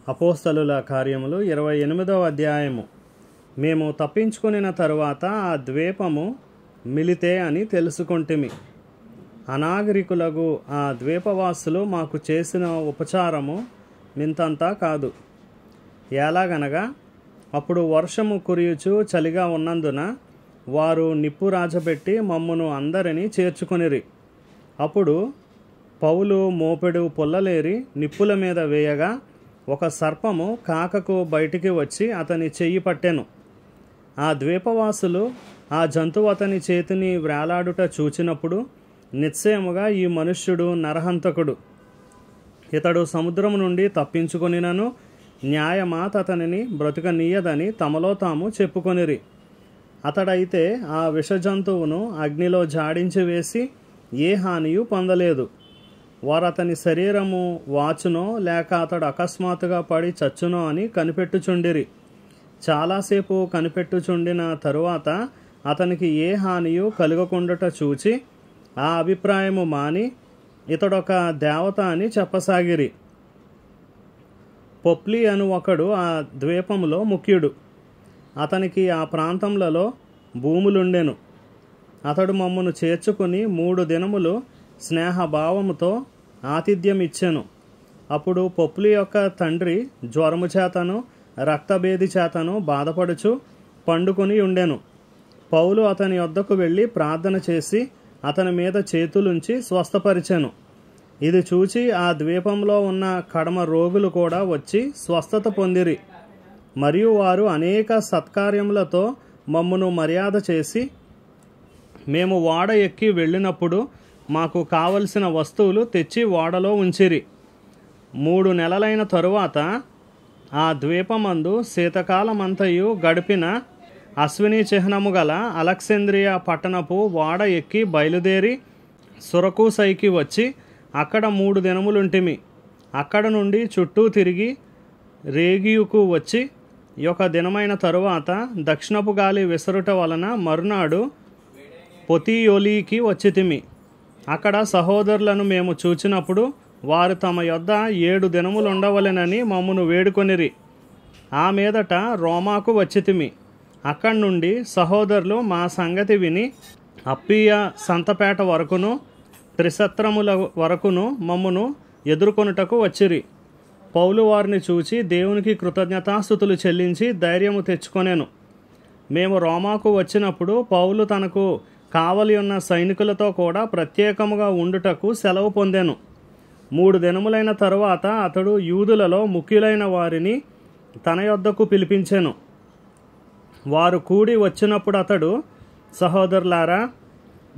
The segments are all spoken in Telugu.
అపోస్తలుల కార్యములు 28వ అధ్యాయము. మేము తప్పించుకొనిన తరువాత ఆ ద్వీపము మిలితే అని తెలుసుకొంటిమి. అనాగరికులకు ఆ ద్వీపవాసులు మాకు చేసిన ఉపచారము మింతంతా కాదు. ఎలాగనగా అప్పుడు వర్షము కురియుచు చలిగా ఉన్నందున వారు నిప్పు రాజబెట్టి మమ్మును అందరినీ చేర్చుకొనిరి. అప్పుడు పౌలు మోపెడు పుల్లలేరి నిప్పుల మీద వేయగా ఒక సర్పము కాకకు బయటికి వచ్చి అతని చెయ్యి పట్టెను. ఆ ద్వీపవాసులు ఆ జంతువు అతని చేతిని వ్రేలాడుట చూచినప్పుడు నిశ్చయముగా ఈ మనుష్యుడు నరహంతకుడు, ఇతడు సముద్రము నుండి తప్పించుకొనినను న్యాయమాత అతనిని బ్రతుకనీయదని తమలో తాము చెప్పుకొనిరి. అతడైతే ఆ విషజంతువును అగ్నిలో జాడించి వేసి ఏ హానియు పొందలేదు. వారు అతని శరీరము వాచునో లేక అతడు అకస్మాత్తుగా పడి చచ్చునో అని కనిపెట్టుచుండిరి. చాలాసేపు కనిపెట్టుచుండిన తరువాత అతనికి ఏ హానియు కలుగకుండుట చూచి ఆ అభిప్రాయము మాని ఇతడొక దేవత అని చెప్పసాగిరి. పొప్లి అను ఒకడు ఆ ద్వీపములో ముఖ్యుడు. అతనికి ఆ ప్రాంతములలో భూములుండెను. అతడు మమ్మను చేర్చుకుని 3 దినములు స్నేహభావముతో ఆతిథ్యం ఇచ్చెను. అప్పుడు పొప్లి యొక్క తండ్రి జ్వరము చేతను రక్తభేది చేతను బాధపడుచు పండుకొని ఉండెను. పౌలు అతని వద్దకు వెళ్ళి ప్రార్థన చేసి అతని మీద చేతులుంచి స్వస్థపరిచెను. ఇది చూచి ఆ ద్వీపంలో ఉన్న కడమ రోగులు కూడా వచ్చి స్వస్థత పొందిరి. మరియు వారు అనేక సత్కార్యములతో మమ్మును మర్యాద చేసి మేము ఓడ ఎక్కి వెళ్ళినప్పుడు మాకు కావలసిన వస్తువులు తెచ్చి ఓడలో ఉంచిరి. 3 నెలలైన తరువాత ఆ ద్వీపమందు శీతకాలమంతయు గడిపిన అశ్విని చిహ్నము గల అలెగ్జాంద్రియా పట్టణపు ఓడ ఎక్కి బయలుదేరి సురకూసైకి వచ్చి అక్కడ 3 దినములుంటిమి. అక్కడ నుండి చుట్టూ తిరిగి రేగియుకు వచ్చి 1 దినమైన తరువాత దక్షిణపు గాలి విసరుట వలన మరునాడు పొతియోలీకి వచ్చితిమి. అక్కడ సహోదరులను మేము చూచినప్పుడు వారు తమ యొద్ద 7 దినములుండవలెనని మమ్మను వేడుకొనిరి. ఆ మీదట రోమాకు వచ్చితిమి. అక్కడి నుండి సహోదరులు మా సంగతి విని అప్పీయ సంతపేట వరకును త్రిసత్రముల వరకును మమ్మను ఎదుర్కొనుటకు వచ్చిరి. పౌలు వారిని చూచి దేవునికి కృతజ్ఞతాస్తుతులు చెల్లించి ధైర్యము తెచ్చుకొనెను. మేము రోమాకు వచ్చినప్పుడు పౌలు తనకు కావలి ఉన్న సైనికులతో కూడా ప్రత్యేకముగా ఉండుటకు సెలవు పొందెను. 3 దినములైన తరువాత అతడు యూదులలో ముఖ్యులైన వారిని తన యొద్దకు పిలిపించెను. వారు కూడి వచ్చినప్పుడు అతడు, సహోదరులారా,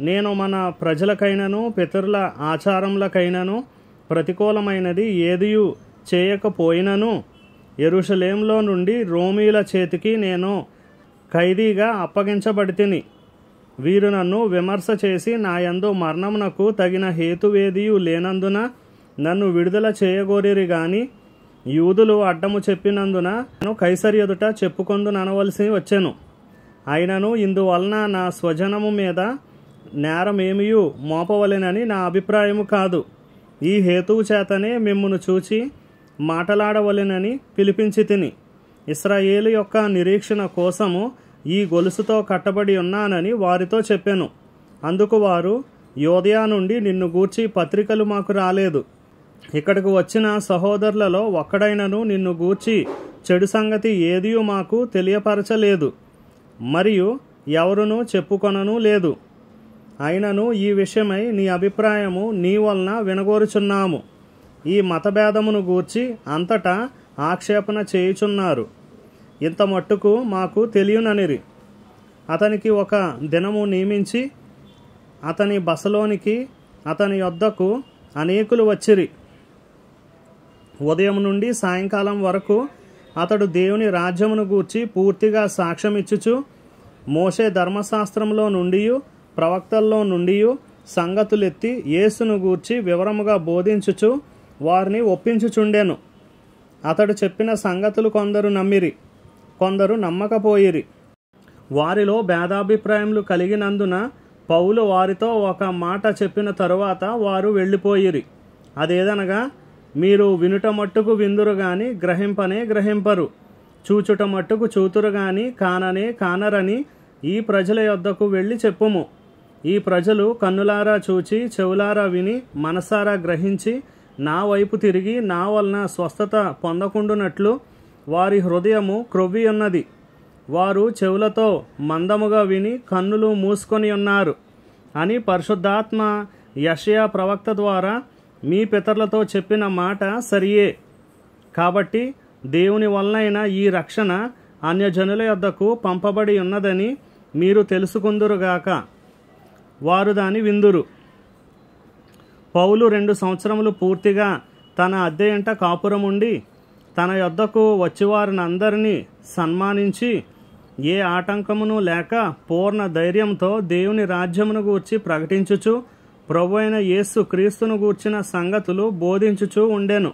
నేను మన ప్రజలకైనను పితరుల ఆచారములకైనను ప్రతికూలమైనది ఏదియు చేయకపోయినను యెరూషలేములో నుండి రోమీయుల చేతికి నేను ఖైదీగా అప్పగించబడితిని. వీరు నన్ను విమర్శ చేసి నా యందు మరణమునకు తగిన హేతువేదియు లేనందున నన్ను విడుదల చేయగోరిరి గాని యూదులు అడ్డము చెప్పినందున నేను కైసరు ఎదుట చెప్పుకొందుననవలసి వచ్చెను. అయినను ఇందువలన నా స్వజనము మీద నేరమేమియు మోపవలెనని నా అభిప్రాయము కాదు. ఈ హేతువు చేతనే మిమ్మును చూచి మాటలాడవలెనని పిలిపించి తిని. ఇశ్రాయేలు యొక్క నిరీక్షణ కోసము ఈ గొలుసుతో కట్టబడి ఉన్నానని వారితో చెప్పెను. అందుకు వారు, యోదయ నుండి నిన్ను గూర్చి పత్రికలు మాకు రాలేదు. ఇక్కడికి వచ్చిన సహోదరులలో ఒక్కడైనను నిన్ను గూర్చి చెడు సంగతి ఏదియూ మాకు తెలియపరచలేదు, మరియు ఎవరునూ చెప్పుకొనను లేదు. అయినను ఈ విషయమై నీ అభిప్రాయము నీ వలన వినగోరుచున్నాము. ఈ మతభేదమును గూర్చి అంతటా ఆక్షేపణ చేయుచున్నారు. ఇంత మట్టుకు మాకు తెలియననిరి. అతనికి 1 దినము నియమించి అతని బసలోనికి అతని యొద్దకు అనేకులు వచ్చిరి. ఉదయం నుండి సాయంకాలం వరకు అతడు దేవుని రాజ్యమును గూర్చి పూర్తిగా సాక్ష్యమిచ్చుచు మోషే ధర్మశాస్త్రంలో నుండి ప్రవక్తల్లో నుండి సంగతులెత్తి యేసును గూర్చి వివరముగా బోధించుచు వారిని ఒప్పించుచుండెను. అతడు చెప్పిన సంగతులు కొందరు నమ్మిరి, కొందరు నమ్మకపోయిరి. వారిలో భేదాభిప్రాయములు కలిగినందున పౌలు వారితో 1 మాట చెప్పిన తరువాత వారు వెళ్ళిపోయిరి. అదేదనగా, మీరు వినుట మట్టుకు విందురు గాని గ్రహింపనే గ్రహింపరు, చూచుట మట్టుకు చూతురు గాని కాననే కానరని ఈ ప్రజల యొద్దకు వెళ్ళి చెప్పుము. ఈ ప్రజలు కన్నులారా చూచి చెవులారా విని మనసారా గ్రహించి నా వైపు తిరిగి నా వలన స్వస్థత పొందకుండునట్లు వారి హృదయము క్రొవ్వి ఉన్నది. వారు చెవులతో మందముగా విని కన్నులు మూసుకొని ఉన్నారు అని పరిశుద్ధాత్మ యెషయా ప్రవక్త ద్వారా మీ పితరులతో చెప్పిన మాట సరియే. కాబట్టి దేవుని వలనైన ఈ రక్షణ అన్యజనుల యొద్దకు పంపబడి ఉన్నదని మీరు తెలుసుకుందురుగాక. వారు దాని విందురు. పౌలు 2 సంవత్సరములు పూర్తిగా తన అద్దె ఇంట కాపురముండి తన యొద్దకు వచ్చివారినందరినీ సన్మానించి ఏ ఆటంకమును లేక పూర్ణ ధైర్యంతో దేవుని రాజ్యమును గూర్చి ప్రకటించుచు ప్రభువైన యేసు క్రీస్తును గూర్చిన సంగతులు బోధించుచూ ఉండెను.